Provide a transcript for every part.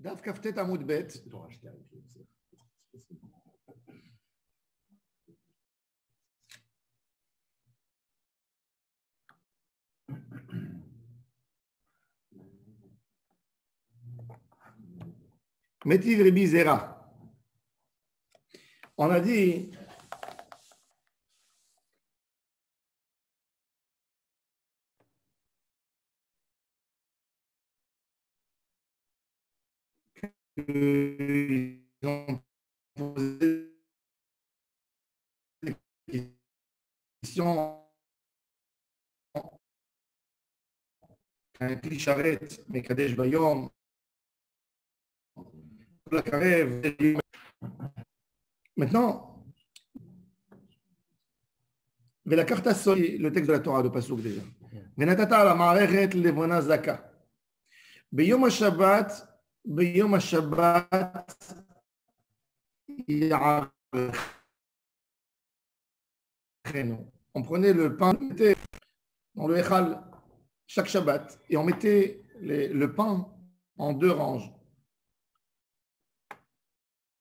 Daf Kaftet Amoud Bet. Métiv Rebi Zera. On a dit qu'ils ont posé des questions un clicharet, mais Kadesh Bayom, la Karev. Maintenant, la carte à le texte de la Torah de Pasuk déjà. Venatata la ma'arechet levona zaka. Beyom Shabbat, Beyom Shabbat, on prenait le pain, on mettait dans le Echal chaque Shabbat et on mettait le pain en 2 ranges.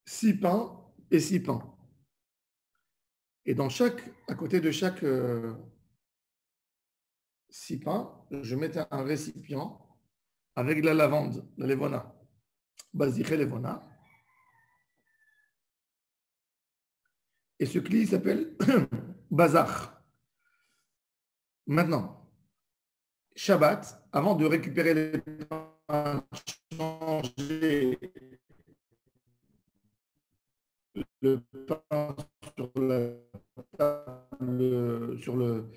6 pains et 6 pains. Et à côté de chaque 6 pains, je mettais un récipient avec de la lavande, la levona, basiché levona. Et ce cli s'appelle bazar. Maintenant, Shabbat, avant de récupérer les pains, changer le pain sur le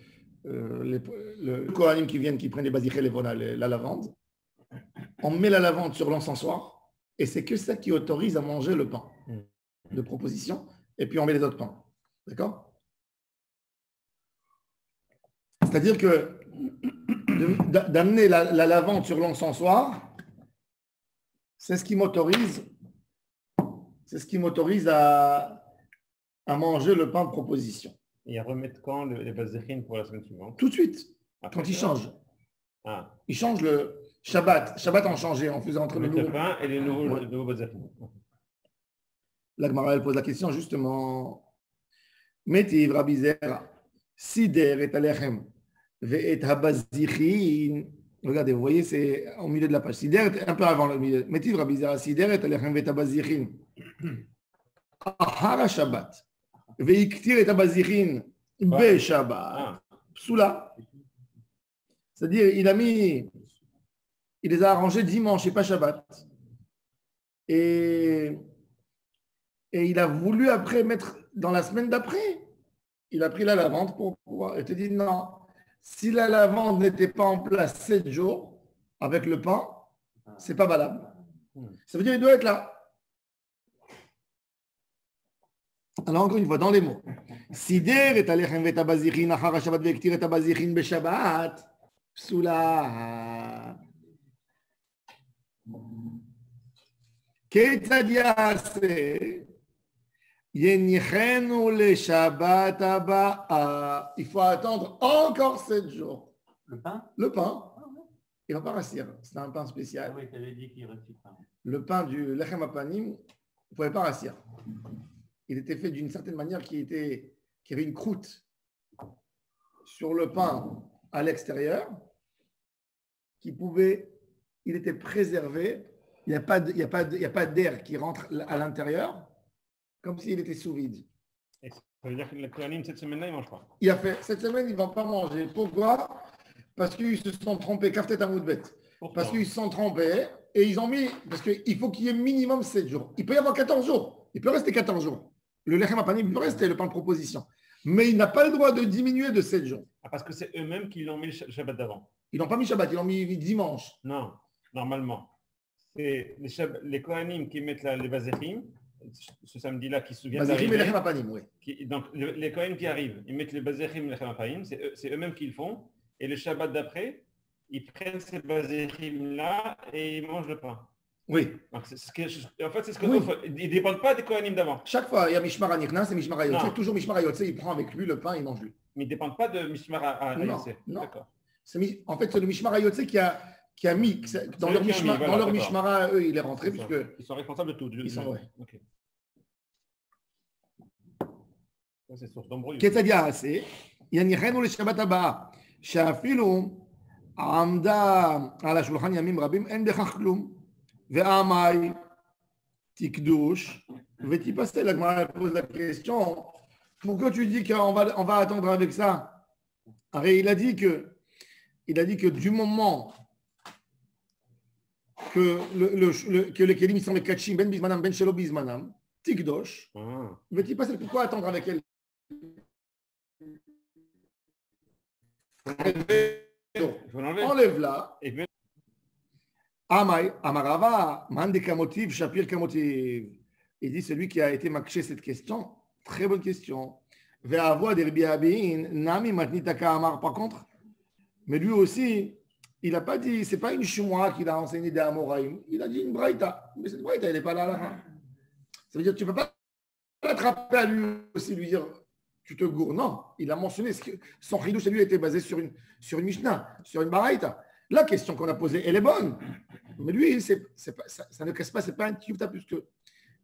Kohanim qui prennent les basichés, la lavande. On met la lavande sur l'encensoir et c'est que ça qui autorise à manger le pain de proposition et puis on met les autres pains. D'accord? C'est-à-dire que d'amener la lavande sur l'encensoir, c'est ce qui m'autorise à manger le pain de proposition. Et à remettre quand les bazéchines pour la semaine suivante? Tout de suite, quand il change. Il change le Shabbat. Shabbat en changeait, en faisant entrer le pain et les nouveaux bazéchines. La Gemara, elle pose la question justement. Metiv Rabbi Zera, Sider et Alechem, Ve'et Habazichin. Regardez, vous voyez, c'est au milieu de la page. Sider, un peu avant le milieu. Metiv Rabbi Zera, Sider et Alechem, Ve'et Habazichin. Ahara Shabbat. Ve'iktir et Habazichin, Be Shabbat. Psoula. C'est-à-dire, il les a arrangés dimanche et pas Shabbat. Et il a voulu après mettre dans la semaine d'après. Il a pris la lavande pour pouvoir. Il te dit non. Si la lavande n'était pas en place 7 jours avec le pain, c'est pas valable. Ça veut dire qu'il doit être là. Alors encore une fois, dans les mots. Sider et alechem vet abazichin achar Shabbat ve'iktir et abazichin beShabbat. Psoula. Ketzad yaseh. Le Shabbat haba. Il faut attendre encore 7 jours. Le pain? Le pain. Il ne va pas rassir. C'est un pain spécial. Oui, tu avais dit qu'il ne rassire pas. Le pain du Lechem Apanim, il ne pouvait pas rassir. Il était fait d'une certaine manière qui avait une croûte sur le pain à l'extérieur, il était préservé. Il n'y a pas d'air qui rentre à l'intérieur. Comme s'il était sous vide. Et ça veut dire que le Kohanim, cette semaine-là, il ne mange pas. Cette semaine, il ne va pas manger. Pourquoi? Parce qu'ils se sont trompés. Kaftet Amoud Bet. Parce qu'ils se sont trompés et ils ont mis. Parce qu'il faut qu'il y ait minimum 7 jours. Il peut y avoir 14 jours. Il peut rester 14 jours. Le Lechem Apanim peut rester le pain de proposition. Mais il n'a pas le droit de diminuer de 7 jours. Parce que c'est eux-mêmes qui l'ont mis le Shabbat d'avant. Ils n'ont pas mis Shabbat, ils l'ont mis dimanche. Non, normalement. C'est les Kohanim qui mettent les bazéchim. Ce samedi-là qui se souviennent d'arriver. Donc les Kohanim qui arrivent, ils mettent les bazéchim et les Chamapanim, c'est eux-mêmes qui le font. Et le Shabbat d'après, ils prennent ces bazéchim-là et ils mangent le pain. Oui. Donc, c'est ce que oui. Ils ne dépendent pas des Kohanim d'avant. Chaque fois, il y a Mishmar Anirnas et Mishmar Ayotse. Toujours Mishmar Ayotse, il prend avec lui le pain, il mange lui. Mais ils ne dépendent pas de Mishmar Ayotse. Non. En fait, c'est le Mishmar Ayotse qui a qui a mis, dans leur Mishmara, eux, il est rentré, puisque. Ils sont responsables de tout. Ils sont, ouais. Ok. Ça, c'est source d'embrouille. Qu'est-ce qu'il y a assez? יניחנו לשבת הבאה, שאפילו עמדה על השולחן ימים רבים, אין בכך כלום. ועמי תקדוש, ותיפסל. La Gemara pose la question, pourquoi tu dis qu'on va attendre avec ça? Il a dit que du moment que les kelim sont les kachim, ben bismanam, ben shelo bismanam, tikdosh, ותיפסל, pourquoi attendre avec elle? Enlève-la. Amay, Amarava, Mandeka motiv, Shapir Kamotiv. Il dit celui qui a été marqué cette question, très bonne question. Ve'avoa derbiabin, Nami matnitaka Amar. Par contre, mais lui aussi, il n'a pas dit, c'est pas une chinois qu'il a enseigné des Amoraïm, il a dit une braïta. Mais cette braïta, elle n'est pas là. Ça veut dire que tu ne peux pas l'attraper à lui aussi, lui dire. Tu te gourres. Non, il a mentionné que son chidouche, lui, était basé sur une Mishnah, sur une baraïta. La question qu'on a posée, elle est bonne. Mais lui, ça ne casse pas, ce n'est pas un tiyuvta, puisque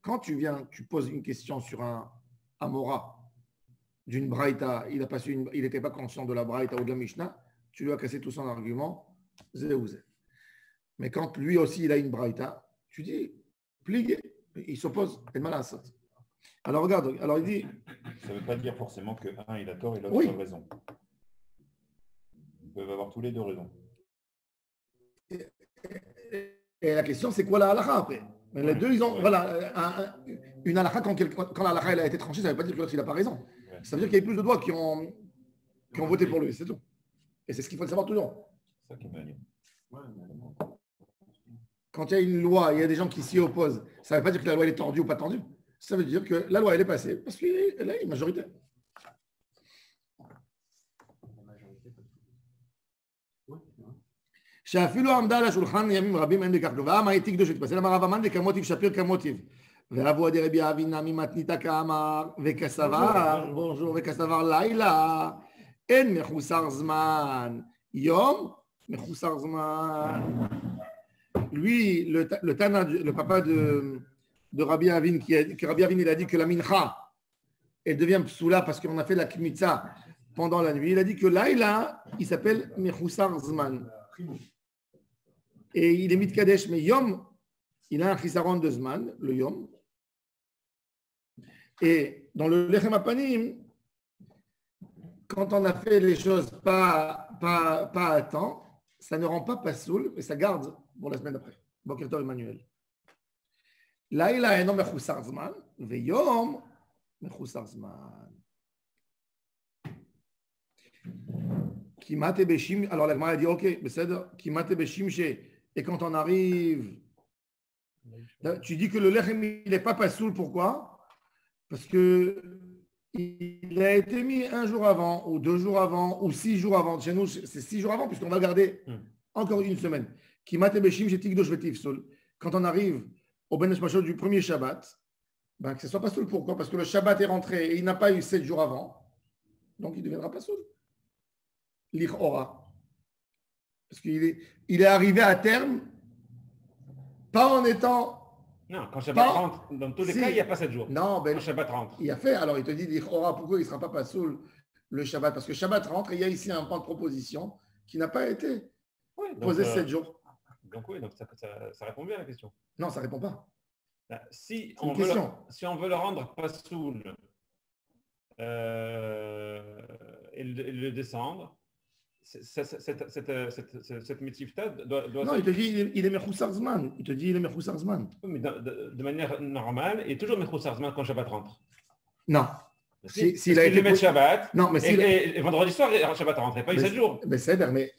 quand tu poses une question sur un Amora d'une baraïta, il n'était pas conscient de la baraïta ou de la Mishnah, tu lui as cassé tout son argument, zé ou zé. Mais quand lui aussi, il a une baraïta, tu dis, plié, il s'oppose, et malasat. Alors regarde, alors il dit. Ça ne veut pas dire forcément que un il a tort et l'autre a raison. Ils peuvent avoir tous les deux raison. Et la question, c'est quoi la halakha après? Mais les deux, ils ont. Voilà, une halakha, quand la halakha elle a été tranchée, ça ne veut pas dire que l'autre il n'a pas raison. Ouais. Ça veut dire qu'il y a plus de doigts qui ont voté pour lui, c'est tout. Et c'est ce qu'il faut savoir toujours. C'est ça qui est bien. Quand il y a une loi, il y a des gens qui s'y opposent, ça ne veut pas dire que la loi elle est tordue ou pas tordue. Ça veut dire que la loi, elle est passée parce qu'elle a une majorité. שאפילו עמדה על השולחן ימים רבים אין בכך כלום. והעם תקדוש ותפסל אמר רב המן דקמוטיב שפיר כמוטיב. ואבו דרבי אבינה ממתניתא כאמר וכסבר לילה אין מחוסר זמן. יום מחוסר זמן. Lui, le papa de Rabbi Avin, que Rabbi Avin il a dit que la mincha, elle devient psoula parce qu'on a fait la kmitza pendant la nuit. Il a dit que Laïla, il s'appelle Mechoussar Zman. Et il est mitkadesh, mais Yom, il a un chisaron de Zman, le Yom. Et dans le Lechem Apanim, quand on a fait les choses pas à temps, ça ne rend pas pasoul, mais ça garde pour la semaine d'après. Boker Tov Emmanuel. Laïla est non mechoussar zman, veyom mechoussar zman. Kimat et beshim. Alors la Gemara a dit ok, beseder. Kimat et beshimche. Et quand on arrive, tu dis que le lechem il n'est pas pasoul. Pourquoi? Parce que il a été mis un jour avant, ou 2 jours avant, ou 6 jours avant. Chez nous, c'est 6 jours avant, puisqu'on va garder encore une semaine. Kimat et beshim, j'ai tikdosh vetifsol. Quand on arrive au Ben Mashot du premier Shabbat, ben, que ce ne soit pas soul. Pourquoi? Parce que le Shabbat est rentré et il n'a pas eu 7 jours avant. Donc il ne deviendra pas soul. L'Ichora. Parce qu'il est arrivé à terme, pas en étant. Non, quand Shabbat rentre, dans tous les cas, il n'y a pas 7 jours. Non, ben, quand Shabbat rentre. Il a fait, alors il te dit l'Ichora, pourquoi il ne sera pas soul le Shabbat? Parce que Shabbat rentre et il y a ici un point de proposition qui n'a pas été posé 7 jours. Donc oui, donc ça répond bien à la question. Non, ça ne répond pas. Si on veut le rendre pas soul et le descendre, cette mitzvah doit... Non, il te dit il est Mechoussar Zman. Il te dit il est Mechoussar Zman. Mais de manière normale, il est toujours Mechoussar Zman quand Shabbat rentre. Non. S'il a été Shabbat, non, mais et vendredi soir, Shabbat rentre, il n'y a pas eu 7 jours. Mais c'est-à-dire,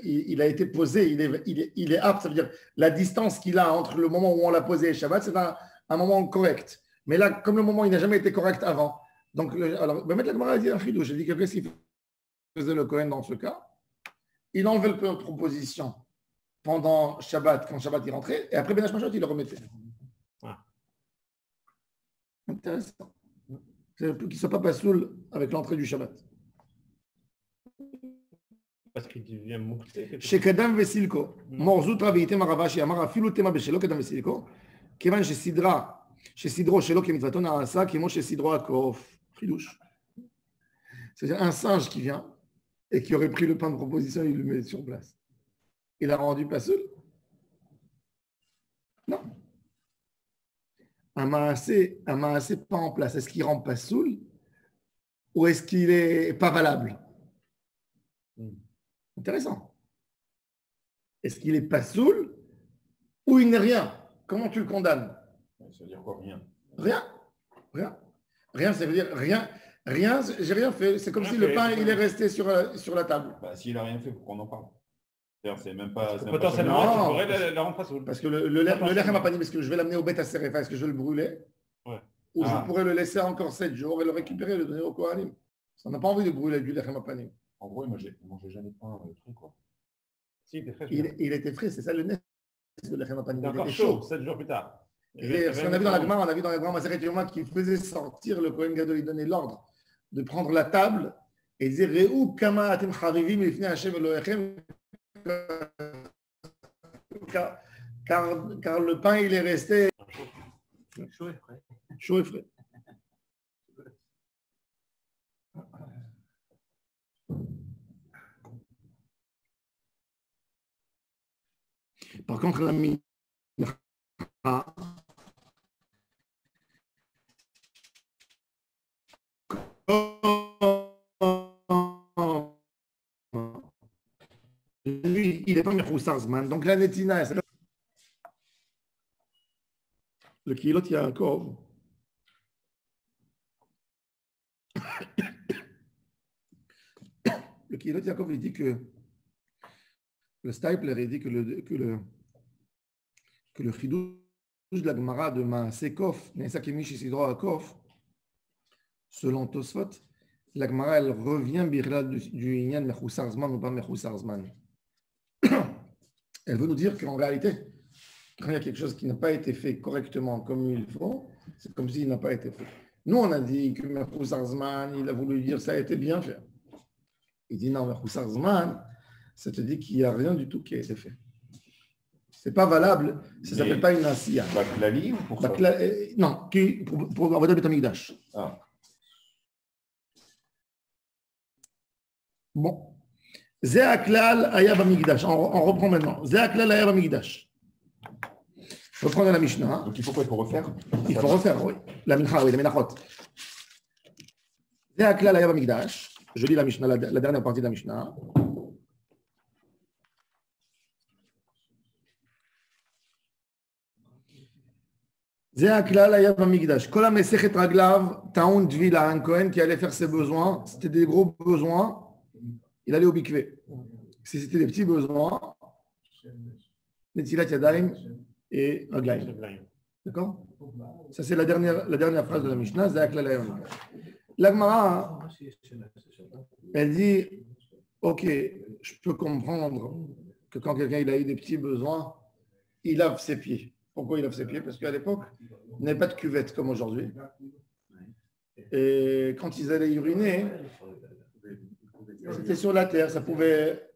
il a été posé, il est apte, ça veut dire la distance qu'il a entre le moment où on l'a posé et Shabbat, c'est un moment correct. Mais là, comme le moment, il n'a jamais été correct avant. Donc, alors, mettre la Gemara a dit un chidouche. J'ai dit que s'il faisait le Kohen dans ce cas, il enlevait le point de proposition pendant Shabbat, quand Shabbat il rentrait, et après Ben Mashot, il le remettait. Intéressant. Qu'il ne soit pas pasoul avec l'entrée du Shabbat. Parce qu'il devient moucté. Chez Kadam Vesilko, Morzut Ravite Maravashi Amara Filutema Beshelo Kadam Vesilko, Kevan chez Sidra, chez Sidro, chez Lo Kemitvaton Arasa, qui est chez Sidro Akof, Fridouche. C'est-à-dire un singe qui vient et qui aurait pris le pain de proposition et il le met sur place. Il a rendu pas seul? Non. Un maasé pas en place, est-ce qu'il rend pas soul ou est-ce qu'il est pas valable? Intéressant. Est-ce qu'il est pas soul ou il n'est rien? Comment tu le condamnes? Ça veut dire quoi, rien? Rien, ça veut dire rien. Rien, j'ai rien fait. C'est comme si le pain il est resté sur la table. Bah, s'il n'a rien fait, pourquoi on en parle? C'est même pas. Potentiellement, tu pourrais la rendre pas soul. Parce que le lechem pas dit, est-ce que je vais l'amener au bête à Serefa? Est-ce que je vais le brûler? Ouais. Ou je pourrais le laisser encore 7 jours et le récupérer et le donner au Kohanim? On n'a pas envie de brûler du lechem panim. En gros, moi, j'ai mangé jamais de pain truc, quoi. Si, il était frais. Il était frais, c'est ça le nez de lechem panim. Il était encore chaud, 7 jours plus tard. Ce qu'on a vu dans la Gemara, on a vu dans la Gemara Maseret Yoma qui faisait sortir le Kohen Gadol, il donnait l'ordre de prendre la table et dire Re'u kama atem charivim lifnei Hashem Elohechem, car le pain il est resté Chaud et frais. chaud et frais. Par contre, la mincha, lui, il n'est pas Mechoussar-Zman. Donc la netina, le Kilot Yaakov, le Kilot Yaakov, il dit que le Stipler, il dit que le chidouche de la Gemara de Maasekov, Nesakemish Isidro Akov, selon Tosfot, la Gemara, elle revient birla du Inyan Mechoussar-Zman ou pas Mechoussar-Zman. Elle veut nous dire qu'en réalité, quand il y a quelque chose qui n'a pas été fait correctement comme il faut, c'est comme s'il n'a pas été fait. Nous, on a dit que Mechoussar-Zman, il a voulu dire ça a été bien fait. Il dit non, Mechoussar-Zman, ça te dit qu'il n'y a rien du tout qui a été fait. Ce n'est pas valable, ça ne s'appelle pas une asiya. Baklali ou pour ça? Non, pour Avodat Bet Hamikdash. Ah. Bon. Zé Aklal Aya Bamikdash. On reprend maintenant. Zé Aklal Aya Bamikdash. Reprendre la Mishnah. Donc il faut quoi? Il faut refaire? Il faut refaire, oui. La Mincha, oui, la Menachot. Zé Aklal Aya Bamikdash. Je lis la Mishnah, la dernière partie de la Mishnah. Zé Aklal Aya Bamikdash. Kol HaMesechet Raglav Taoun Dvila, un Kohen qui allait faire ses besoins. C'était des gros besoins. Il allait au bikvé. Si c'était des petits besoins, Netilat Yadayim et Raglaim. D'accord? Ça, c'est la dernière phrase de la Mishnah. La Gemara, elle dit ok, je peux comprendre que quand quelqu'un il a eu des petits besoins, il lave ses pieds. Pourquoi il lave ses pieds? Parce qu'à l'époque, il n'y avait pas de cuvette comme aujourd'hui. Et quand ils allaient uriner, c'était sur la terre, ça pouvait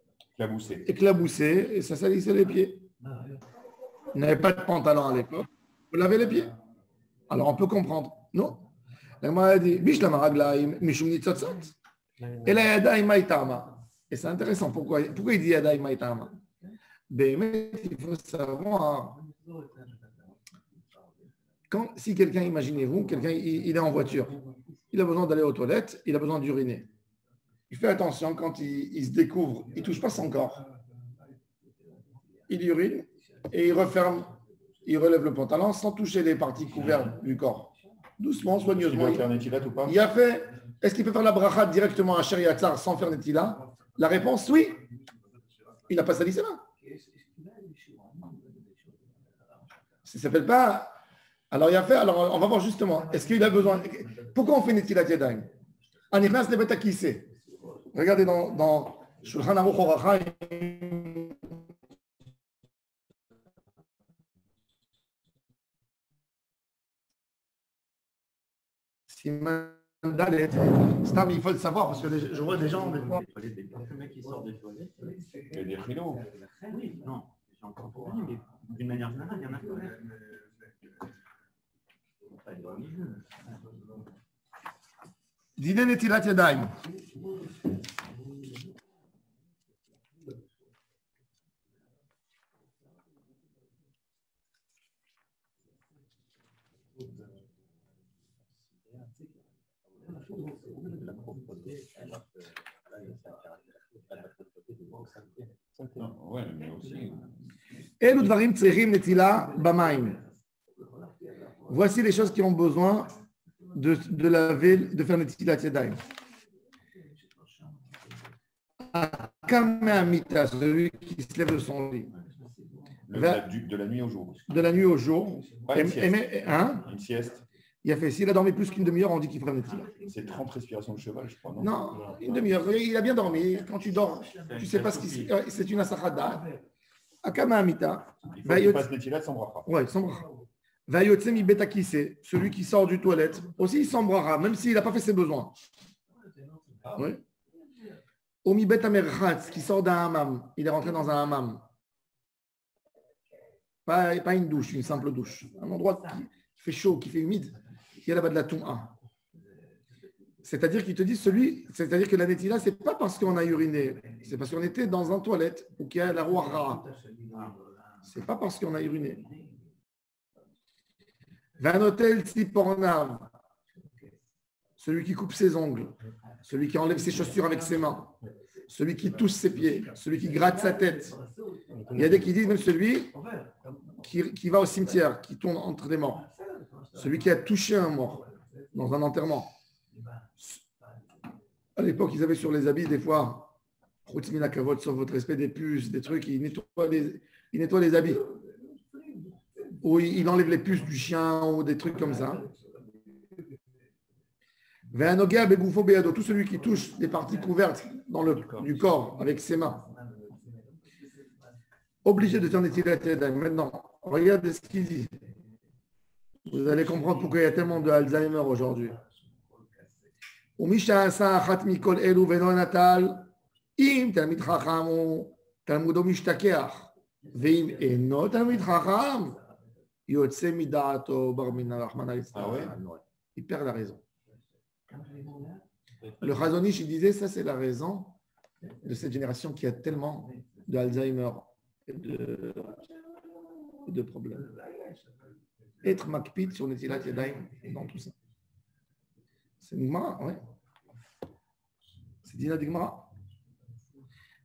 éclabousser et ça salissait les pieds. Il n'avait pas de pantalon à l'époque. Vous lavez les pieds. Alors on peut comprendre. Non. La Gemara a dit et c'est intéressant. Pourquoi il dit Yadai Maïtama? Il faut savoir. Si quelqu'un, imaginez-vous, quelqu'un il est en voiture, il a besoin d'aller aux toilettes, il a besoin d'uriner. Il fait attention quand il se découvre, il ne touche pas son corps. Il urine et il referme, il relève le pantalon sans toucher les parties couvertes du corps. Doucement, soigneusement. Il a fait. Est-ce qu'il peut faire la bracha directement à Sheriatzar sans faire Netila? La réponse, oui. Il n'a pas sali ses mains. Ça ne s'appelle pas. Alors, il a fait. Alors, on va voir justement. Est-ce qu'il a besoin. Pourquoi on fait Netilat Yadayim? Anichnas Nebet HaKiseh. Regardez dans Shulchan Aruch Oracha. Siman Dalet. Stam, il faut le savoir parce que je vois des gens des fois. Le mec qui sort des toilettes. Il y a des frilos. Oui, non, j'ai encore pour rien, mais d'une manière générale, il y en a plein. Dîner Netilat Yadayim. Ouais, mais aussi. Elu dvarim tzrichim netila b'mayim. Voici les choses qui ont besoin de laver, de faire netilat yadayim. Akameamita, celui qui se lève de son lit. De la nuit au jour. De la nuit au jour. Pas une sieste. Hein? Une sieste. Il a fait, s'il a dormi plus qu'une demi-heure, on dit qu'il fera netilat. C'est 30 respirations de cheval, je crois. Non, une demi-heure. Il a bien dormi. Quand tu dors, tu ne sais pas ce qui c'est une asachada. Akameamita. Il passe netilat sans bracha. Oui, sans bracha. Vayotse mi betakise, celui qui sort du toilette, aussi il s'embrara, même s'il n'a pas fait ses besoins. Oui. Omi betamerchatz, qui sort d'un hammam, il est rentré dans un hammam. Pas une douche, une simple douche. Un endroit qui fait chaud, qui fait humide, il y a là-bas de la touma. C'est-à-dire qu'il te dit c'est-à-dire que la netila, c'est pas parce qu'on a uriné, c'est parce qu'on était dans un toilette ou qu'il y a la rouara. C'est pas parce qu'on a uriné. Vanotel Tzipornav, celui qui coupe ses ongles, celui qui enlève ses chaussures avec ses mains, celui qui touche ses pieds, celui qui gratte sa tête. Il y a des qui disent même celui qui va au cimetière, qui tourne entre les morts, celui qui a touché un mort dans un enterrement. À l'époque, ils avaient sur les habits des fois, sauf votre respect, des puces, des trucs, ils nettoient les habits. Ou il enlève les puces du chien ou des trucs comme ça. Tout celui qui touche des parties couvertes du corps avec ses mains. Obligé de faire netilat yadayim. Maintenant, regardez ce qu'il dit. Vous allez comprendre pourquoi il y a tellement de Alzheimer aujourd'hui. Im talmid chacham ou talmudo mishtakeach. Veim eno talmid chacham. Il perd la raison. Le Chazon Ish, il disait, ça c'est la raison de cette génération qui a tellement d'Alzheimer et de problèmes. Être makpid sur Netilat Yadayim dans tout ça. C'est une Gemara, oui. C'est Dina Gemara.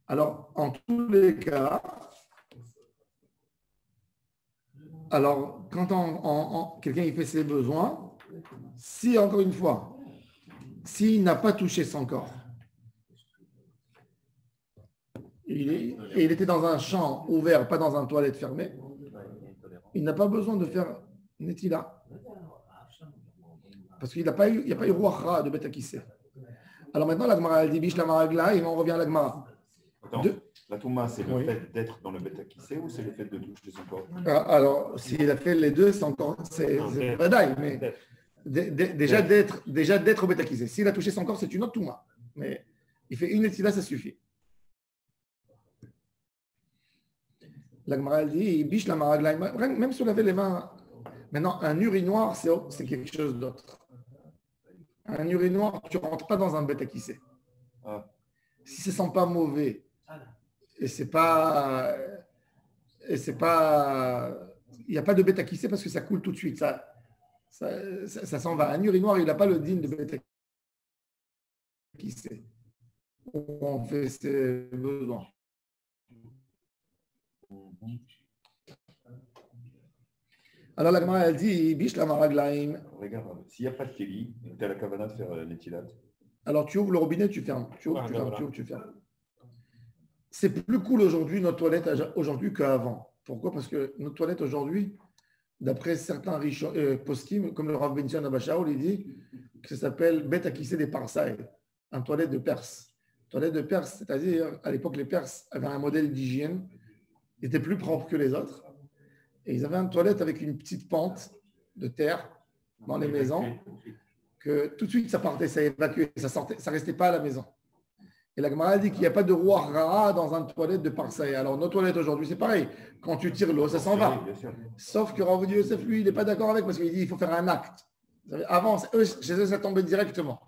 Alors, en tous les cas, alors, quand quelqu'un il fait ses besoins, si, encore une fois, s'il n'a pas touché son corps, et il était dans un champ ouvert, pas dans un toilette fermée, il n'a pas besoin de faire netila. Parce qu'il n'y a pas eu ruachra de betakissé. Alors maintenant, la Gemara, elle dit bish la maragla, et on revient à la Gemara. La touma, c'est le fait d'être dans le betakissé ou c'est le fait de toucher son corps? Alors, s'il a fait les deux, c'est encore. C'est badaï, mais déjà d'être au betakissé. S'il a touché son corps, c'est une autre touma. Mais il fait une netila, ça suffit. La Gemara, elle dit bish la maragla, même si on avait les mains. Maintenant, un urinoir, c'est quelque chose d'autre. Un urinoir, tu ne rentres pas dans un betakissé. Si ça ne sent pas mauvais, et c'est pas, il n'y a pas de betakissé parce que ça coule tout de suite, ça s'en va. Un urinoir, il n'a pas le digne de betakissé. On fait ses besoins. Alors la Gemara, elle dit bish la maraglaim. Regarde, s'il n'y a pas de kéli, tu as la kavana de faire netilat. Alors tu ouvres le robinet, tu fermes. Tu ouvres, tu fermes. C'est plus cool aujourd'hui, notre toilette, aujourd'hui qu'avant. Pourquoi? Parce que notre toilette aujourd'hui, d'après certains riches poskim, comme le Rav Benzian Abashaoul, il dit que ça s'appelle Bet Akissé des Parsaï, un toilette de Perse. Toilette de Perse, c'est-à-dire, à l'époque, les Perses avaient un modèle d'hygiène, ils étaient plus propres que les autres. Et ils avaient une toilette avec une petite pente de terre dans les maisons. que tout de suite ça partait, ça évacuait, ça sortait, ça restait pas à la maison. Et la Gemara dit qu'il n'y a pas de roi rara dans une toilette de Parsaï. Alors nos toilettes aujourd'hui c'est pareil, quand tu tires l'eau ça s'en va. Sauf que Rav Yosef lui il n'est pas d'accord avec parce qu'il dit il faut faire un acte. Avant chez eux ça tombait directement.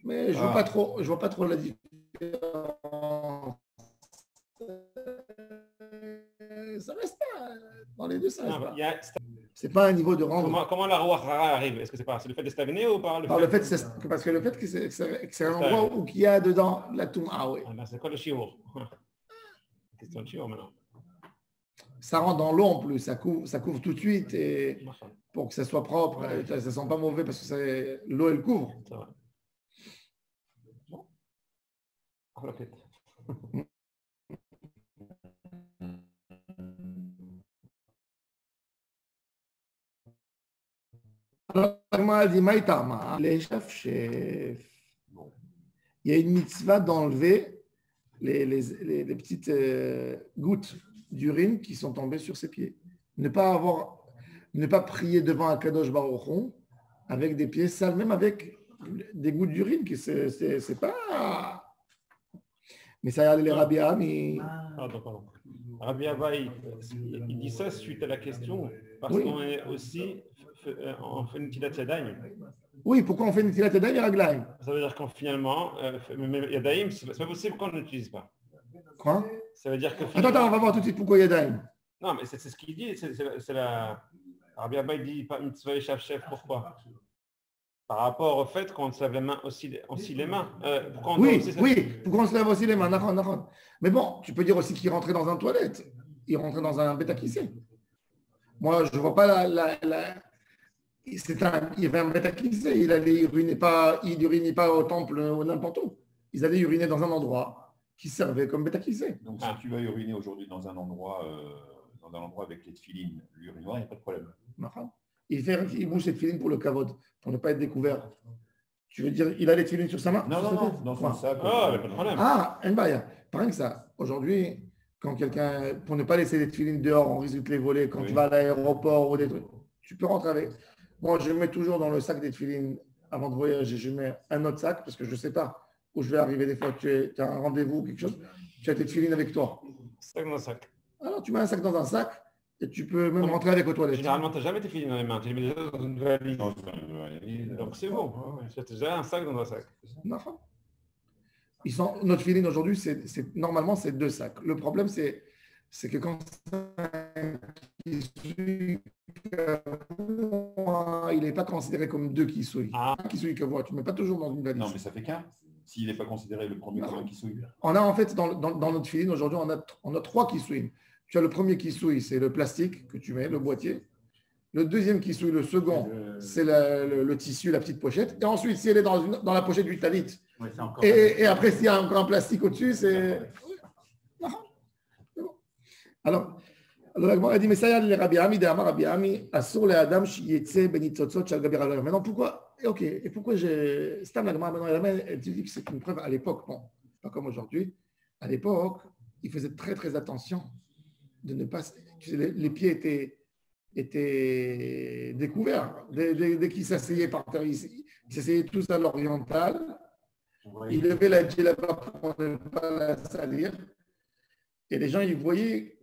Mais je vois pas trop la différence. Ça reste pas dans les deux ça reste pas. C'est pas un niveau de rang. Comment la roi rara arrive? Est-ce que c'est le fait de stagner ou par le fait parce que le fait que c'est un endroit où il y a dedans la touma. Ah oui. C'est quoi le chiour? Question de chiour maintenant. Ça rentre dans l'eau en plus, ça couvre tout de suite et pour que ça soit propre, ça ne sent pas mauvais parce que l'eau elle couvre. C'est vrai. Alors, il y a une mitzvah d'enlever les petites gouttes d'urine qui sont tombées sur ses pieds. Ne pas prier devant un Kadosh Baruch Hu avec des pieds sales, même avec des gouttes d'urine, qui c'est pas. Mais ça y est, les Rabbi Ami. Pardon. Rabbi Abba, il dit ça suite à la question, parce qu'on est aussi. On fait une tilat yadayim. Oui, pourquoi on fait une tilat yadayim et raglaim? Ça veut dire qu'en finalement, yadayim, c'est pas possible qu'on ne l'utilise pas. Quoi? Ça veut dire que. Attends, on va voir tout de suite pourquoi yadayim. Non, mais c'est ce qu'il dit. C'est la. Rabbi Abba, il dit pas mitzvah chef. Pourquoi? Par rapport au fait qu'on se lave les mains aussi les mains. Pourquoi on se lave aussi les mains. D'accord. Mais bon, tu peux dire aussi qu'il rentrait dans une toilette. Il rentrait dans un bêta-kissé. Moi, je ne vois pas il y avait un bêta-kissé. Il urinait pas au temple ou n'importe où. Ils allaient uriner dans un endroit qui servait comme bêta-kissé. Donc, si tu vas uriner aujourd'hui dans un endroit avec les tefilines, l'urinoir, il n'y a pas de problème. Il bouge ses tefilines pour le kavod, pour ne pas être découvert. Tu veux dire, il a les tefilines sur sa main? Non, dans son sac. Il n'y a pas de problème. Nbaya. Pareil que ça. Aujourd'hui, quand quelqu'un, pour ne pas laisser les tefilines dehors, on risque de les voler quand tu vas à l'aéroport ou des trucs, tu peux rentrer avec. Moi, je mets toujours dans le sac des tefilines avant de voyager, je mets un autre sac parce que je ne sais pas où je vais arriver. Des fois, tu as un rendez-vous ou quelque chose, tu as tes tefilines avec toi. Sac dans un sac. Alors, tu mets un sac dans un sac et tu peux même rentrer avec aux toilettes. Généralement, tu n'as jamais tes tefilines dans les mains, tu les mets déjà dans une valise. Donc, c'est bon. Tu as déjà un sac dans un sac. Non. Notre tefilines aujourd'hui, normalement, c'est 2 sacs. Le problème, c'est que quand il n'est pas considéré comme 2 kissouilles. Un kissouille que tu ne mets pas toujours dans une valise. Non, mais ça fait qu'un. S'il n'est pas considéré le premier comme un kissouille. On a en fait, dans notre filine, aujourd'hui, on a 3 kissouilles. Tu as le premier kissouille, c'est le plastique que tu mets, le boîtier. Le deuxième kissouille, le second, c'est le tissu, la petite pochette. Et ensuite, si elle est dans la pochette du talit, et après, s'il y a encore un plastique au-dessus, c'est... Alors, la Gemara dit, mais ça y est, les Rabbi Ami, des Amar Rabbi Ami, Asur le Adam, Shietze, Benitzotzot, Shalgabi Rabbi. Maintenant, pourquoi? Ok, et pourquoi j'ai. Stam la Gemara, maintenant, elle dit que c'est une preuve à l'époque, bon, pas comme aujourd'hui. À l'époque, il faisait très, très attention de ne pas. Les pieds étaient découverts. Dès qu'ils s'asseyaient par terre, ils s'asseyaient tous à l'oriental. Ils levaient la djellaba pour ne pas la salir. Et les gens, ils voyaient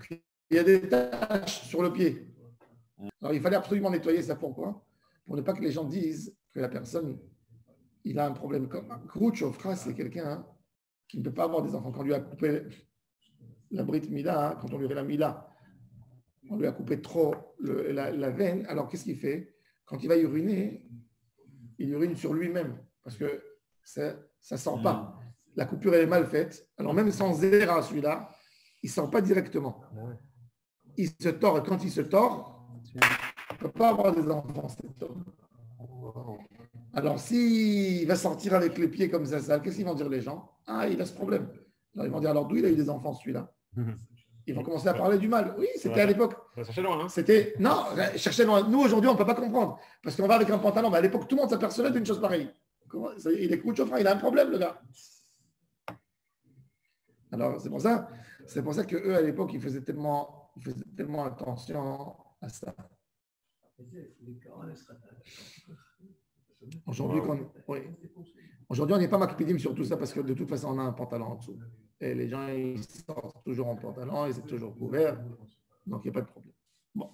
qu'il y a des taches sur le pied. Alors, il fallait absolument nettoyer ça. Pourquoi? Pour ne pas que les gens disent que la personne, il a un problème. Krouch Ofra, c'est quelqu'un qui ne peut pas avoir des enfants. Quand on lui a coupé la Brit Mila, quand on lui a fait la Mila, on lui a coupé trop la veine. Alors, qu'est-ce qu'il fait? Quand il va uriner, il urine sur lui-même. Parce que ça ne sent pas. La coupure elle est mal faite. Alors même sans zéra, celui-là, il ne sort pas directement. Il se tord et quand il se tord, il ne peut pas avoir des enfants, cet homme. Alors s'il va sortir avec les pieds comme ça, qu'est-ce qu'ils vont dire les gens? Il a ce problème. Alors, ils vont dire, alors d'où il a eu des enfants celui-là? Ils vont commencer à parler du mal. Oui, c'était à l'époque. Chercher loin, hein? C'était... Non, chercher loin. Nous, aujourd'hui, on ne peut pas comprendre. Parce qu'on va avec un pantalon. Mais à l'époque, tout le monde s'apercevait d'une chose pareille. Il est Krouchofra, il a un problème, le gars. Alors, c'est pour ça qu'eux, à l'époque, ils faisaient tellement attention à ça. Aujourd'hui, Aujourd'hui, on n'est pas makpidim sur tout ça parce que de toute façon, on a un pantalon en dessous. Et les gens, ils sortent toujours en pantalon et c'est toujours couvert. Donc, il n'y a pas de problème. Bon.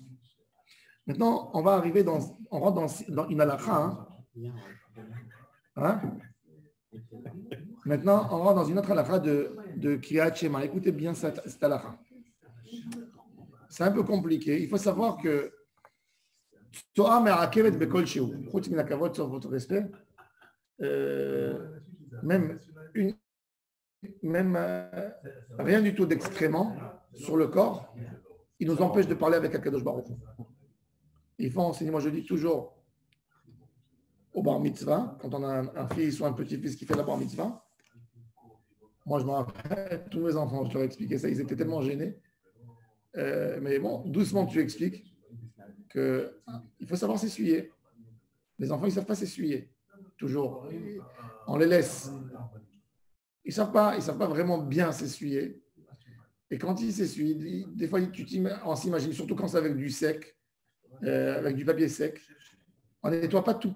Maintenant, on va arriver on rentre dans une halakha. Hein? Maintenant, on rentre dans une autre halakha de Kriyat Shema. Écoutez bien cette halakha. C'est un peu compliqué. Il faut savoir que Toa me'akevet bekol sheu. Chutz min hakavod, sur votre respect. Même rien du tout d'excrément sur le corps, il nous empêche de parler avec Akadosh Baruch Hu. Il faut enseigner, moi je dis toujours au bar mitzvah, quand on a un fils ou un petit-fils qui fait la bar mitzvah, moi je me rappelle, tous mes enfants, je leur ai expliqué ça, ils étaient tellement gênés. Mais bon, doucement tu expliques qu'il faut savoir s'essuyer. Les enfants, ils ne savent pas s'essuyer. Toujours. On les laisse. Ils ne savent pas vraiment bien s'essuyer. Et quand ils s'essuient, des fois, on s'imagine, surtout quand c'est avec du sec, avec du papier sec, on ne nettoie pas tout.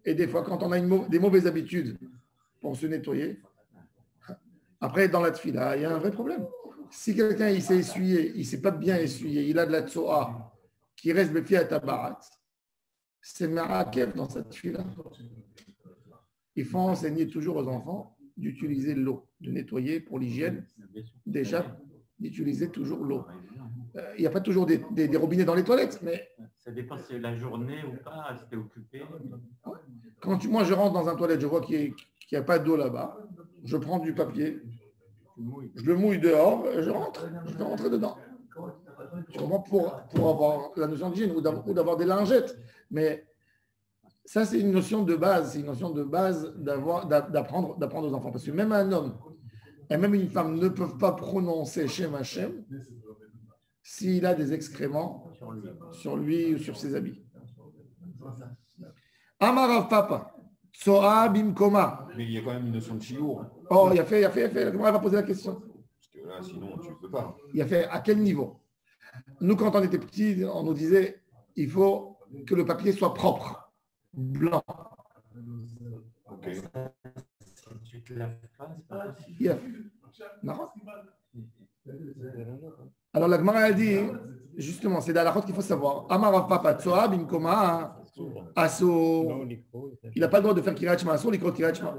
Et des fois, quand on a des mauvaises habitudes pour se nettoyer, après, dans la tfila, il y a un vrai problème. Si quelqu'un il s'est essuyé, il ne s'est pas bien essuyé, il a de la tsoa qui reste befi à tabarat, c'est marakev dans cette tfila. Il faut enseigner toujours aux enfants d'utiliser l'eau, de nettoyer pour l'hygiène, déjà d'utiliser toujours l'eau. Il n'y a pas toujours des robinets dans les toilettes, mais... Ça dépend si c'est la journée ou pas, si tu es occupé. Moi, je rentre dans un toilette, je vois qu'il n'y a pas d'eau là-bas, je prends du papier, je le mouille dehors, je vais rentrer dedans. Tu comprends, pour avoir la notion d'hygiène ou d'avoir des lingettes. Mais ça, c'est une notion de base. C'est une notion de base d'apprendre aux enfants. Parce que même un homme et même une femme ne peuvent pas prononcer Shem Hashem s'il a des excréments sur lui ou sur ses habits. Amarav Papa, Tsoa Bimkoma. Mais il y a quand même une notion de chiour. Oh, il a fait. Elle va poser la question. Parce que là, sinon, tu ne peux pas. Il a fait à quel niveau? Nous, quand on était petits, on nous disait il faut que le papier soit propre, blanc. Ok. Tu te laves pas, c'est pas possible. Il a fait. Non. Alors la Gemara a dit, justement, c'est dans la route qu'il faut savoir. Amarav Papa Tsoa Bimkoma Asso. Il n'a pas le droit de faire Kirat Shema Asso, l'ikot Kirat Shema.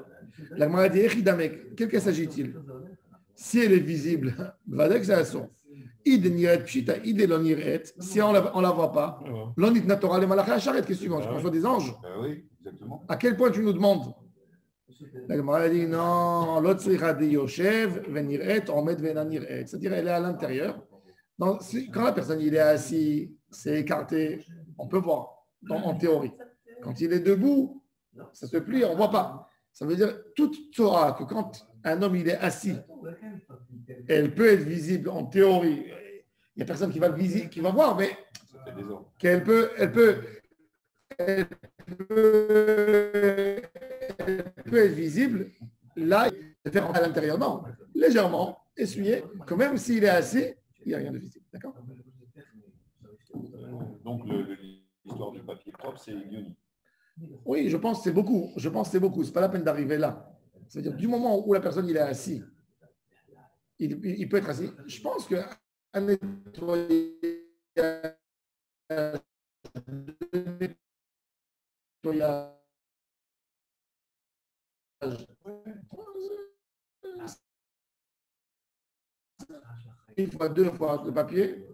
La Gemara a dit Echidamek, quel cas s'agit-il? Si elle est visible, Vadek c'est Asso. Id niret pshita, id elon niret. Si on la voit pas, l'onit natora le malaché acharet. Qu'est-ce que tu penses? Je pense des anges. Oui, exactement. À quel point tu nous demandes? La Gemara a dit non, l'autre tzricha de yoshev veniret omed venaniret. C'est-à-dire elle est à l'intérieur. Quand la personne il est assis, c'est écarté, on peut voir en théorie. Quand il est debout, ça se plie, on ne voit pas. Ça veut dire toute Torah que quand un homme il est assis, elle peut être visible en théorie. Il n'y a personne qui va voir, mais qu'elle peut être visible. Là, il peut faire à l'intérieur, non, légèrement essuyé, que même s'il est assis, il n'y a rien de visible. D'accord? Donc l'histoire du papier propre, c'est Yoni. Oui, je pense que c'est beaucoup. Ce n'est pas la peine d'arriver là. C'est-à-dire, du moment où la personne il est assis, il peut être assis. Je pense qu'un nettoyage une fois, deux fois de papier.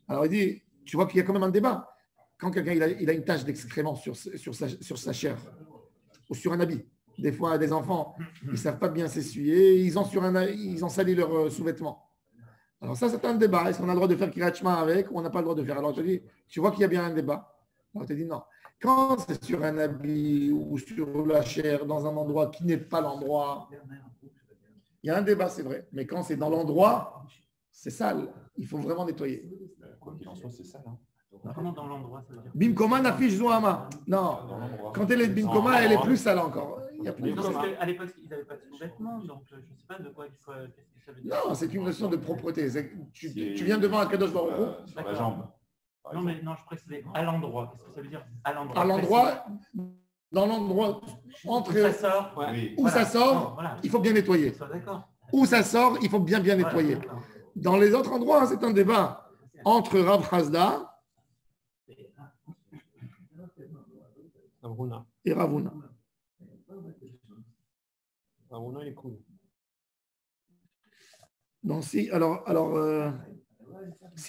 Alors il dit, tu vois qu'il y a quand même un débat. Quand quelqu'un il a une tache d'excrément sur sa chair ou sur un habit, des fois des enfants, ils ne savent pas bien s'essuyer, ils ont sali leurs sous-vêtements. Alors ça, c'est un débat. Est-ce qu'on a le droit de faire Kriyat Shema avec ou on n'a pas le droit de faire? Alors je te dis, tu vois qu'il y a bien un débat. Alors je te dis non. Quand c'est sur un habit ou sur la chair, dans un endroit qui n'est pas l'endroit, il y a un débat, c'est vrai. Mais quand c'est dans l'endroit, c'est sale. Il faut vraiment nettoyer. Quoi qu'il en soit, c'est sale. Hein. Comment dans l'endroit, ça veut dire? Bimkoma n'affiche Zohama. Non. Quand elle est Bimkoma, elle est plus sale encore. Il y a plus de parce qu'à l'époque, ils n'avaient pas de sous-vêtements, donc je ne sais pas de quoi qu'est-ce que ça veut dire. Non, c'est une notion de propreté. Tu viens devant un Kadosh Baruch sur la jambe. Non, mais non, je précisais à l'endroit. Qu'est-ce que ça veut dire à l'endroit? à l'endroit, dans l'endroit entre Ça sort. Oui. où Voilà. ça sort, Non, voilà. il faut bien nettoyer. D'accord. Où ça sort, il faut bien nettoyer. Voilà. Dans les autres endroits, c'est un débat entre Rav Hasda Ravuna. et Ravuna. Ravuna, il est cool. Donc, si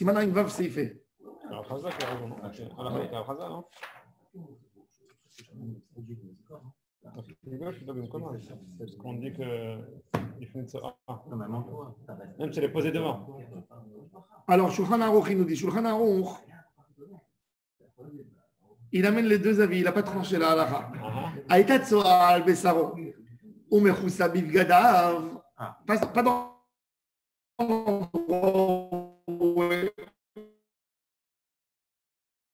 maintenant une vav, c'est fait. Alors, Khaza qui a raison, non? Alors, Khaza, non? Parce qu'on dit que il faut même si elle est posée devant. Alors, Shulchan Aruch, il nous dit, Shulchan Aruch, il amène les deux avis, il n'a pas tranché la halakha. Aïtat Tsoa al Besaro, ou Mechoussa Bivgadav, pas dans l'endroit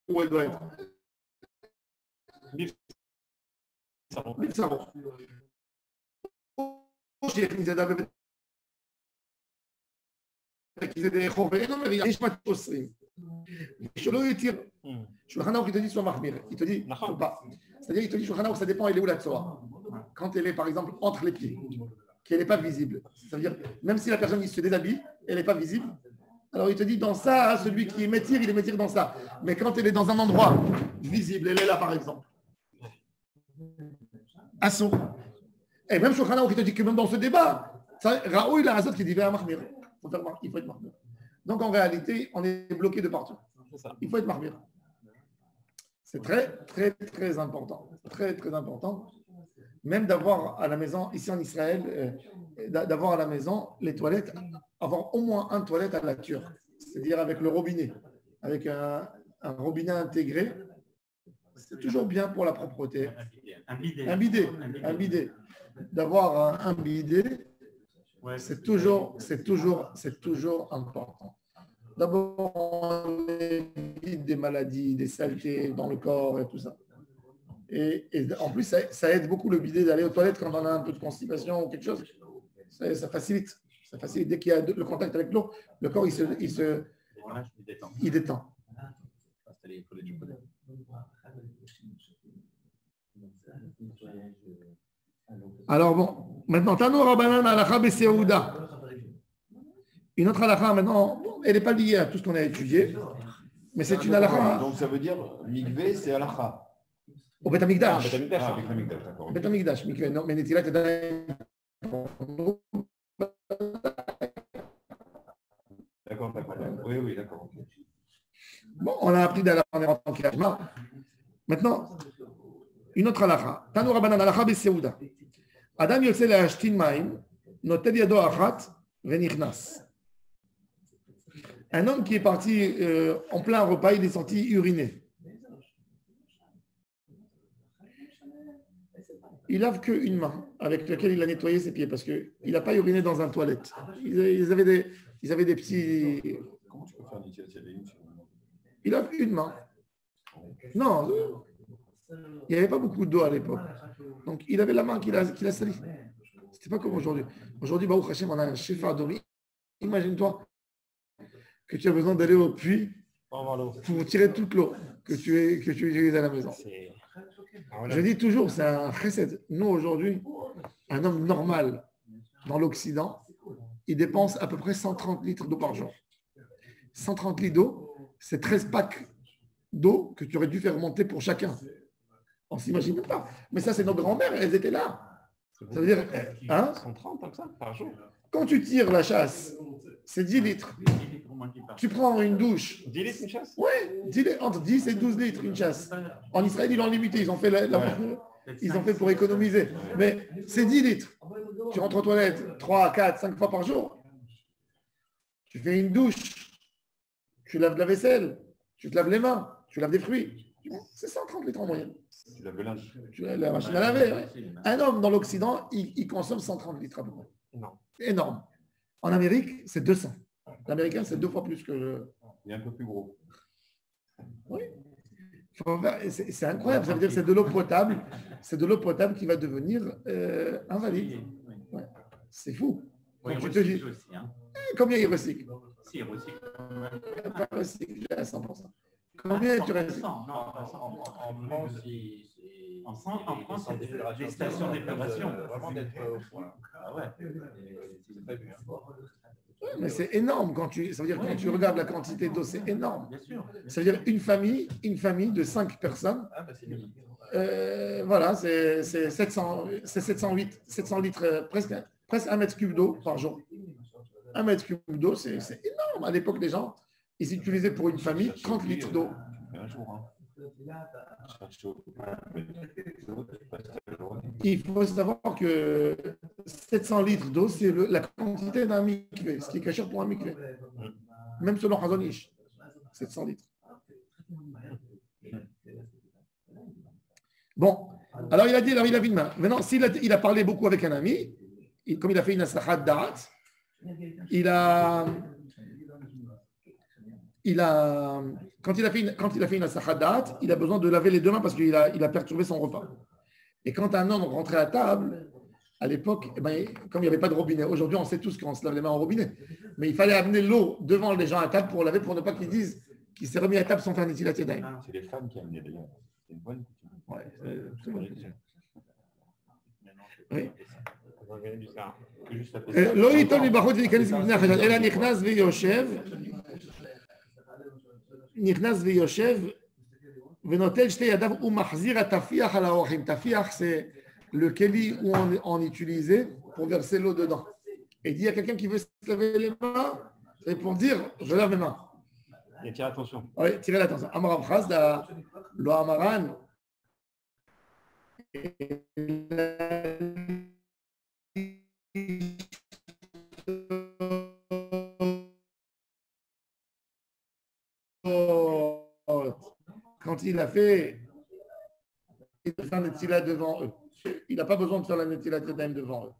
où elle doit être. Bivsaro. שלא יתיר. שולחן ערוך, il te dit soit mahmir. Il te dit, faut pas. C'est-à-dire, il te dit, Shulchan Aruch, ça dépend, elle est où la tsoa. Quand elle est, par exemple, entre les pieds, qu'elle n'est pas visible. Ça veut dire, même si la personne il se déshabille, elle n'est pas visible. Alors, il te dit, dans ça, celui qui est métire, il est métire dans ça. Mais quand elle est dans un endroit visible, elle est là, par exemple. Assour. Et même Shulchan Aruch, il te dit que même dans ce débat, Raoult, il a un autre qui dit, mahmir. Il faut être mahmir. Donc, en réalité, on est bloqué de partout. Il faut être mahmir. C'est très, très, très important. Très, très important. Même d'avoir à la maison, ici en Israël, d'avoir à la maison les toilettes, avoir au moins un toilette à la turque. C'est-à-dire avec le robinet, avec un robinet intégré. C'est toujours bien pour la propreté. Un bidet. D'avoir un bidet, c'est toujours important. D'abord, on évite des maladies, des saletés dans le corps et tout ça. Et en plus, ça aide beaucoup le bidet d'aller aux toilettes quand on a un peu de constipation ou quelque chose. Ça facilite. Ça facilite. Dès qu'il y a le contact avec l'eau, le corps, il détend. Alors bon, maintenant, Tano Rabbanan Alakha Beseouda. Une autre halakha, maintenant, elle n'est pas liée à tout ce qu'on a étudié, mais c'est une halakha. Donc ça veut dire mikvé, c'est halakha. Au Bet Hamikdash. D'accord. Bet Hamikdash, mikvé. Non, mais Netilat Yadayim. D'accord. Oui, d'accord. Bon, on a appris d'Alakha, on est rentré en Kiyashma. Maintenant, une autre halakha. Tano Rabbanan Alakha Beseouda. Adam Yotze Le'ashtin Maim, noted yado achat, venichnas. Un homme qui est parti en plein repas, il est sorti uriner. Il lave qu'une main avec laquelle il a nettoyé ses pieds parce qu'il n'a pas uriné dans un toilette. Ils avaient des petits. Comment tu peux faire une Il lave une main. Non, il n'y avait pas beaucoup d'eau à l'époque. Donc il avait la main qu'il a salie. C'était pas comme aujourd'hui. Aujourd'hui, Baruch Hashem, on a un shefa d'ori. Imagine-toi que tu as besoin d'aller au puits pour tirer toute l'eau que tu utilises à la maison. Je dis toujours, c'est un chesed. Nous, aujourd'hui, un homme normal dans l'Occident, il dépense à peu près 130 litres d'eau par jour. 130 litres d'eau, c'est 13 packs d'eau que tu aurais dû faire monter pour chacun. On ne s'imagine même pas. Mais ça, c'est nos grands-mères, elles étaient là. Ça veut dire, 130 comme ça par jour. Quand tu tires la chasse, c'est 10 litres. Tu prends une douche. 10 litres une chasse? Oui, entre 10 et 12 litres une chasse. En Israël, ils l'ont limité. Ils ont fait, ils ont fait pour économiser. Mais c'est 10 litres. Tu rentres aux toilettes 3, 4, 5 fois par jour. Tu fais une douche. Tu laves de la vaisselle. Tu te laves les mains. Tu laves des fruits. C'est 130 litres en moyenne. Tu laves le linge. Tu laves la machine à laver. Ouais. Un homme dans l'Occident, il consomme 130 litres à peu près. Non. Énorme. En Amérique, c'est 200. L'américain, c'est 2 fois plus que le. Il est un peu plus gros. Oui. C'est incroyable, ça veut dire que c'est de l'eau potable, qui va devenir invalide. Ouais. C'est fou. Oui, tu te dis, aussi, hein. Combien il recycle? Si, il recycle. Il n'a pas recyclé à 100%. Combien tu recycles? Non, en France, c'est des stations d'épuration. Vraiment d'être. Ah ouais. C'est pas vu. Ouais, mais c'est énorme ça veut dire quand tu regardes la quantité d'eau, c'est énorme. Bien sûr. Ça veut dire une famille de 5 personnes. Ah, bah, c'est limite. Voilà, c'est 700 litres, presque 1 mètre cube d'eau par jour. 1 mètre cube d'eau, c'est énorme. À l'époque, les gens, ils utilisaient pour une famille 30 litres d'eau. Un jour, hein. Il faut savoir que 700 litres d'eau, c'est la quantité d'un mikvé, ce qui est caché pour un mikvé. Même selon Chazon Ish, 700 litres. Bon, alors il a dit une main. Maintenant, il a parlé beaucoup avec un ami, comme il a fait une asachat da'at, quand il a fait une asachat da'at, il a besoin de laver les deux mains parce qu'il a perturbé son repas. Et quand un homme rentrait à table, à l'époque, comme il n'y avait pas de robinet, aujourd'hui on sait tous qu'on se lave les mains au robinet, mais il fallait amener l'eau devant les gens à table pour laver, pour ne pas qu'ils disent qu'il s'est remis à table sans faire une netilat yadayim. C'est les femmes qui amenaient d'ailleurs. C'est une bonne coutume. Ouais, c'est une bonne coutume. Oui. לא ייטול מבחוץ וייכנס מבני החשד, אלא נכנס ויושב ונוטל שתי ידיו ומחזיר התפיח על האורחים. תפיח, c'est le keli où on utilisait pour verser l'eau dedans. Et il dit, il y a quelqu'un qui veut se laver les mains, c'est pour dire, je lave mes mains. Et tire attention. Oui, tirez l'attention. Amar Khazda, lo Amaran. Quand il a fait un netila devant eux, il n'a pas besoin de faire la netila devant eux.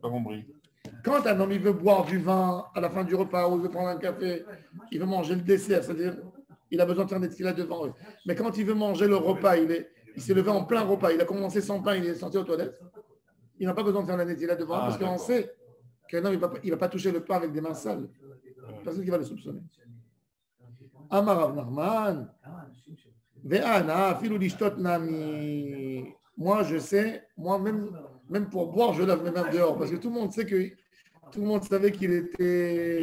Pas compris. Quand un homme il veut boire du vin à la fin du repas ou il veut prendre un café, il veut manger le dessert, c'est-à-dire il a besoin de faire netila devant eux. Mais quand il veut manger le repas, il s'est levé en plein repas, il a commencé son pain, il est sorti aux toilettes, il n'a pas besoin de faire la netila devant eux parce qu'on sait qu'un homme il ne va pas toucher le pain avec des mains sales. Personne qui va le soupçonner. Amarav Narman. Moi, je sais, même pour boire, je lave mes mains dehors, parce que tout le monde savait qu'il était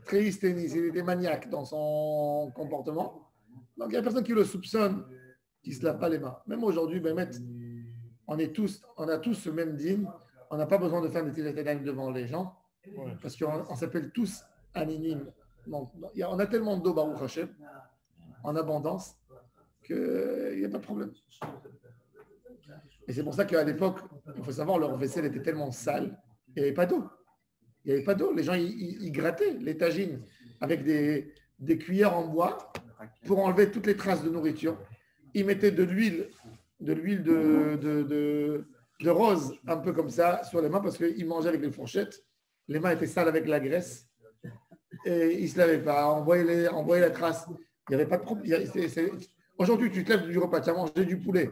très hysténique, il était maniaque dans son comportement. Donc, il n'y a personne qui le soupçonne, qui ne se lave pas les mains. Même aujourd'hui, on a tous ce même dîme, on n'a pas besoin de faire des télétélèmes devant les gens, parce qu'on s'appelle tous anonymes. On a tellement d'eau, Baruch Hashem, en abondance, qu'il n'y a pas de problème. Et c'est pour ça qu'à l'époque, il faut savoir, leur vaisselle était tellement sale, il n'y avait pas d'eau. Il n'y avait pas d'eau. Les gens, ils grattaient les tagines avec des cuillères en bois pour enlever toutes les traces de nourriture. Ils mettaient de l'huile de rose, un peu comme ça, sur les mains, parce qu'ils mangeaient avec les fourchettes. Les mains étaient sales avec la graisse. Et ils ne se lavaient pas. On voyait la trace. Il n'y avait pas de problème. Aujourd'hui, tu te lèves du repas, tu as mangé du poulet.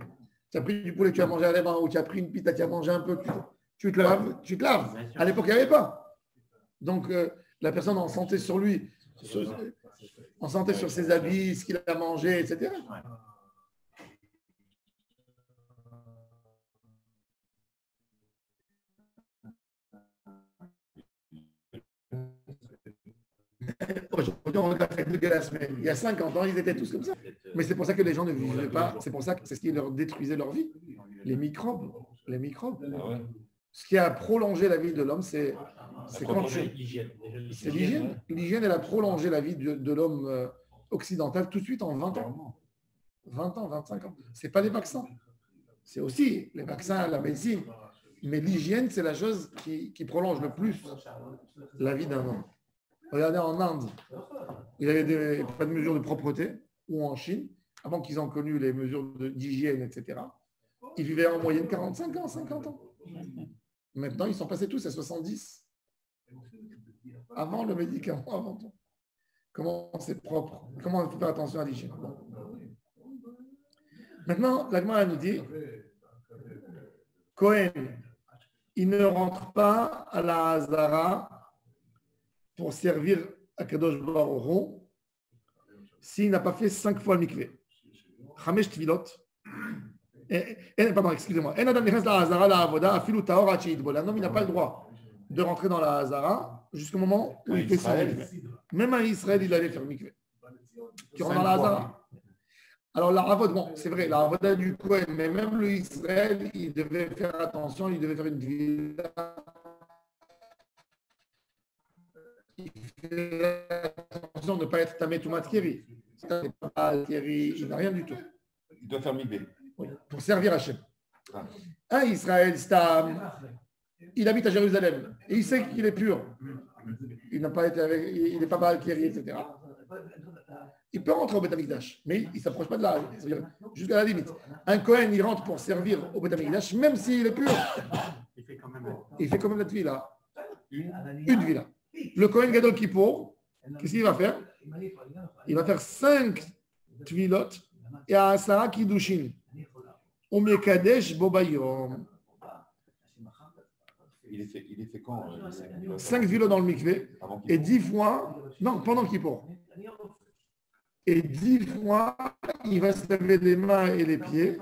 Tu as pris du poulet, tu as mangé à la main, ou tu as pris une pita, tu as mangé un peu. Tu te laves. À l'époque, il n'y avait pas. Donc, la personne en sentait sur lui, en sentait sur ses habits, ce qu'il a mangé, etc. Aujourd'hui, on regarde avec la semaine. Il y a 50 ans, ils étaient tous comme ça. Mais c'est pour ça que les gens ne vivaient pas. C'est pour ça que c'est ce qui leur détruisait leur vie. Les microbes. Ah ouais. Ce qui a prolongé la vie de l'homme, c'est l'hygiène. C'est l'hygiène. L'hygiène, elle a prolongé la vie de l'homme occidental tout de suite en 20 ans. 20 ans, 25 ans. Ce n'est pas les vaccins. C'est aussi les vaccins, la médecine. Mais l'hygiène, c'est la chose qui prolonge le plus la vie d'un homme. Regardez en Inde, il n'y avait pas de mesures de propreté, ou en Chine, avant qu'ils aient connu les mesures d'hygiène, etc. Ils vivaient en moyenne 45 ans, 50 ans. Maintenant, ils sont passés tous à 70. Avant le médicament, avant tout. Comment c'est propre? Comment il faut faire attention à l'hygiène? Maintenant, la Gemara nous dit, Cohen, il ne rentre pas à la Hazara pour servir à Kadosh Baruch Hu s'il n'a pas fait 5 fois le mikvé. Chamesh Tvilot. Pardon, excusez-moi. Un homme, il n'a pas le droit de rentrer dans la Hazara jusqu'au moment où il fait son mikvé. Même à Israël, il allait faire le mikvé. Tu rentres dans la Hazara. Alors, la Avoda, bon, c'est vrai, la Avoda du Kohen, mais même le Israël, il devait faire attention, il devait faire une villa. Il fait attention de ne pas être tamé tout matkeri. Il n'a rien du tout. Il doit faire mikvé. Oui, pour servir Hachem. Un Israël, il habite à Jérusalem et il sait qu'il est pur. Il n'a pas été avec, il n'est pas matkeri, etc. Il peut rentrer au Beth Amikdash, mais il ne s'approche pas de là, jusqu'à la limite. Un Kohen, il rentre pour servir au Beth Amikdash, même s'il est pur. Il fait quand même la tvila. Une villa. Le Kohen Gadol Kippour, qu'est-ce qu'il va faire? Il va faire 5 tvilot et à Asara Kiddushin. On met Kadesh Bobayom. Il est fait quand 5 tvilot dans le mikvé et 10 fois, non, pendant Kippour. Et 10 fois, il va se laver les mains et les pieds.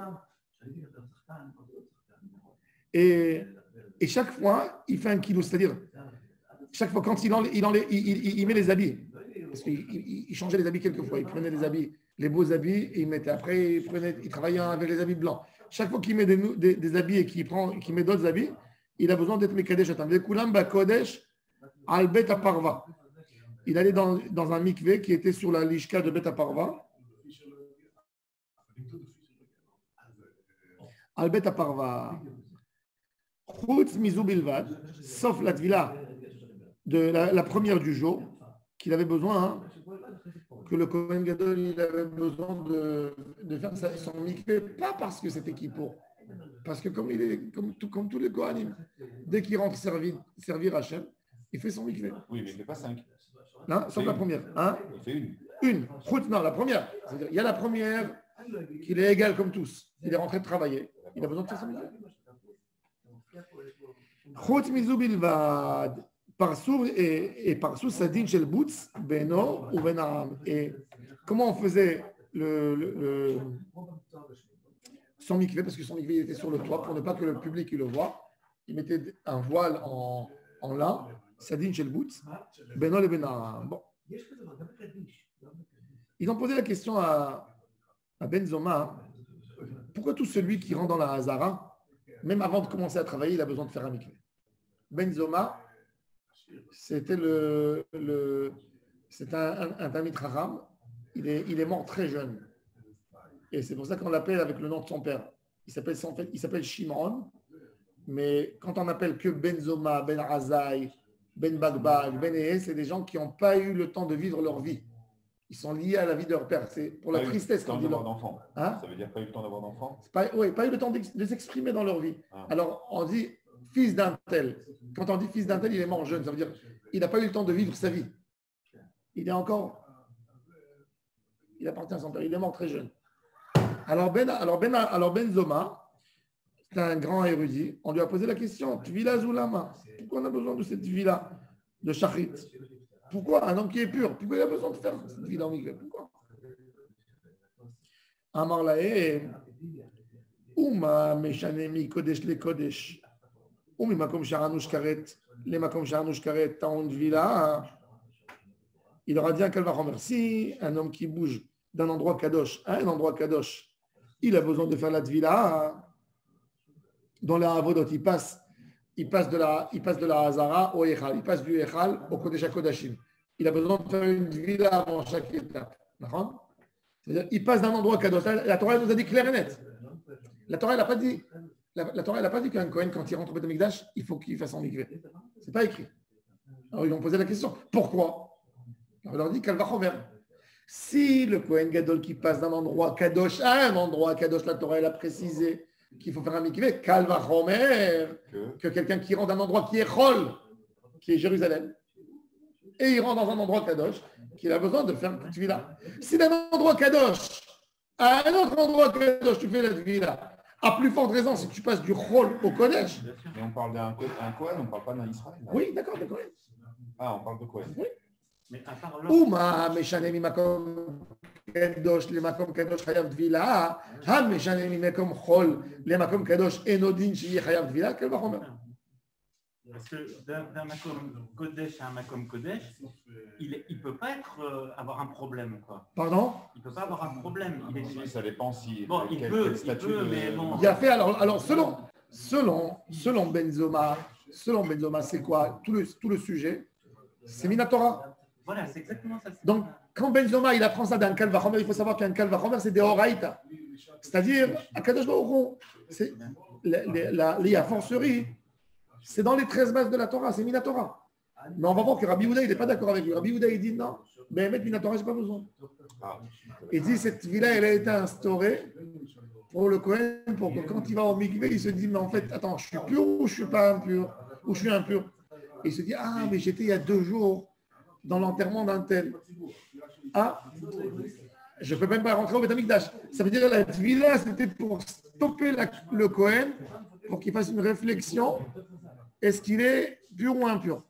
Et chaque fois, il fait un kilo, c'est-à-dire, chaque fois, quand il met les habits, parce qu'il changeait les habits quelquefois, il prenait les habits, les beaux habits, et il mettait. Après, il travaillait avec les habits blancs. Chaque fois qu'il met des habits et qu'il met d'autres habits, il a besoin d'être Mekadesh. Kulam Bakodesh Albet Aparva. Il allait dans un mikvé qui était sur la lishka de Bet Aparva. Al Bet Aparva. Chutz Mizou Bilvad, sauf la tvila de la première du jour, qu'il avait besoin, que le Kohen Gadol il avait besoin de faire son mikvé, pas parce que c'était Kippour, parce que comme tous les Kohanim, dès qu'il rentre servir Hachem, il fait son mikvé. Oui, mais il ne fait pas 5. Non, sauf la première. Hein? Il fait une. Une. Non, la première. C'est-à-dire, il y a la première qu'il est égal comme tous. Il est rentré de travailler. Il a besoin de faire son mikvé. Chutz Mizou Bilvad. Parsou et Parsou Sadin Shel Boutz, Beno ou Benaham. Et comment on faisait son mikvé? Parce que son mikvé était sur le toit pour ne pas que le public le voie. Il mettait un voile en lin. Sadin Shel Boutz, Beno et Benaham. Bon. Ils ont posé la question à Ben Zoma. Pourquoi tout celui qui rentre dans la Hazara, même avant de commencer à travailler, il a besoin de faire un mikvé? Ben Zoma, c'était un Talmid Chacham. Il est mort très jeune. Et c'est pour ça qu'on l'appelle avec le nom de son père. Il s'appelle Shimon. Mais quand on appelle que Ben Zoma, Ben Azai, Ben Bagbag, Ben Ehe, c'est des gens qui n'ont pas eu le temps de vivre leur vie. Ils sont liés à la vie de leur père. C'est pour la tristesse qu'on dit. D'enfant. Hein? Ça veut dire pas eu le temps d'avoir d'enfant? Oui, pas eu le temps de s'exprimer dans leur vie. Ah. Alors, on dit fils d'un tel. Quand on dit fils d'un tel, il est mort jeune. Ça veut dire qu'il n'a pas eu le temps de vivre sa vie. Il appartient à son père. Il est mort très jeune. Alors Ben Zoma, c'est un grand érudit. On lui a posé la question, Tvila Zulama, pourquoi on a besoin de cette villa de Shachrit? Pourquoi un homme qui est pur? Pourquoi il a besoin de faire cette villa en mikvé? Pourquoi? Amar Lae, Uma Meshanemi Kodesh le Kodesh. Umi Makom Sharanush Karet, les Makom Sharanush Karet, t'as une villa. Il aura dit un calvaire. Si un homme qui bouge d'un endroit Kadosh à un endroit Kadosh, il a besoin de faire la tvila. Dans la Avodot, il passe de la Hazara au Echal. Il passe du Echal au Kodesh HaKodashim. Il a besoin de faire une tvila avant chaque étape. C'est-à-dire, il passe d'un endroit Kadosh. La Torah nous a dit clair et net. La Torah n'a pas dit. La Torah n'a pas dit qu'un Kohen, quand il rentre au Beth Amikdash, il faut qu'il fasse son mikvé. Ce n'est pas écrit. Alors ils ont posé la question. Pourquoi? On leur dit Kalvachomer. Si le Kohen Gadol qui passe d'un endroit Kadosh à un endroit Kadosh, la Torah elle a précisé qu'il faut faire un mikvé, Kalvachomer, que quelqu'un qui rentre d'un endroit qui est Chol, qui est Jérusalem, et il rentre dans un endroit Kadosh, qu'il a besoin de faire une tvila. Si d'un endroit Kadosh, À un autre endroit que tu fais la Tvila. À plus forte raison, si tu passes du Chol au Kodesh. Mais on parle d'un Kohen, on ne parle pas d'un Israël. Oui, d'accord, d'accord. Ah, on parle de Kohen. Oui. Mais à part Ouma, Meshane Mimakom Kedosh, les Makom Kedosh Chayav Tvila. Ha, Meshane Mimakom Chol, les Makom Kedosh Enodin Shi Chayav Tvila. Quel va remettre? Parce que d'un Makom Kodesh à un Makom Kodesh, il ne peut pas avoir un problème, quoi. Pardon? Il ne peut pas avoir un problème. Ça dépend si. Bon, il peut, mais bon. Il y a fait, alors selon Benzoma, c'est quoi? Tout le sujet, c'est Minatora. Voilà, c'est exactement ça. Donc, quand Benzoma, il apprend ça d'un Kalvachomer, il faut savoir qu'un Kalvachomer, c'est des Horaïta. C'est-à-dire, à Kadosh Baruch c'est la forcerie. C'est dans les 13 bases de la Torah, c'est Minatora. Mais on va voir que Rabbi Houda, il n'est pas d'accord avec lui. Rabbi Houda, il dit non, mais mettre Minatora, je n'ai pas besoin. Il dit cette vie-là, elle a été instaurée pour le Kohen, pour que quand il va au mikvé, il se dit, mais en fait, attends, je suis pur ou je ne suis pas impur? Ou je suis impur? Et il se dit, ah, mais j'étais il y a 2 jours dans l'enterrement d'un tel. Ah, je ne peux même pas rentrer au Beth Amikdash. Ça veut dire que la vie-là, c'était pour stopper le Kohen, pour qu'il fasse une réflexion. Est-ce qu'il est pur ou impur?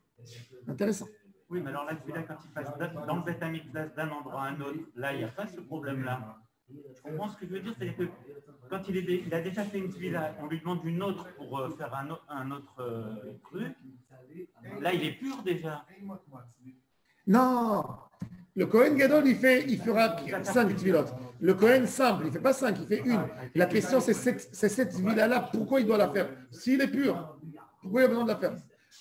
Intéressant. Oui, mais alors là, quand il passe dans le Beth Amikdash d'un endroit à un autre, là, il n'y a pas ce problème-là. Je comprends ce que je veux dire, c'est-à-dire que quand il a déjà fait une tvila, on lui demande une autre pour faire un autre truc. Là, il est pur déjà. Non, le Kohen Gadol, il fera 5 tvilotes. Le Kohen simple, il ne fait pas 5, il fait une. La question, c'est cette tvila-là, pourquoi il doit la faire? S'il est pur, pourquoi il a besoin de la faire?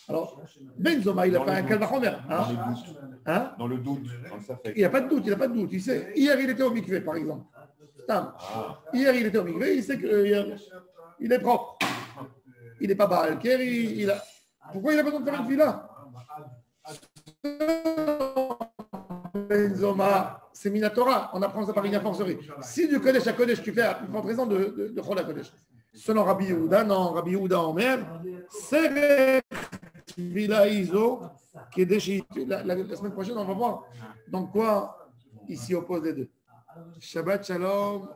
Alors, Benzoma, il n'a pas un Kalvachomer. Dans le doute, dans le safek. Il n'y a pas de doute, Il sait, hier, il était au mikvé, par exemple. Hier, il était au mikvé, il sait qu'il est propre. Il n'est pas balker, Pourquoi il a besoin de faire une villa? Benzoma, c'est Minatora, on apprend ça par une forcerie. Si du Kodesh à Kodesh, tu fais à plus forte raison de Chol à Kodesh. Selon Rabbi Yehuda, non, Rabbi Yehuda en mer, c'est Villa Iso, qui est déchiré. La semaine prochaine, on va voir. Donc quoi, ici oppose les deux. Shabbat Shalom.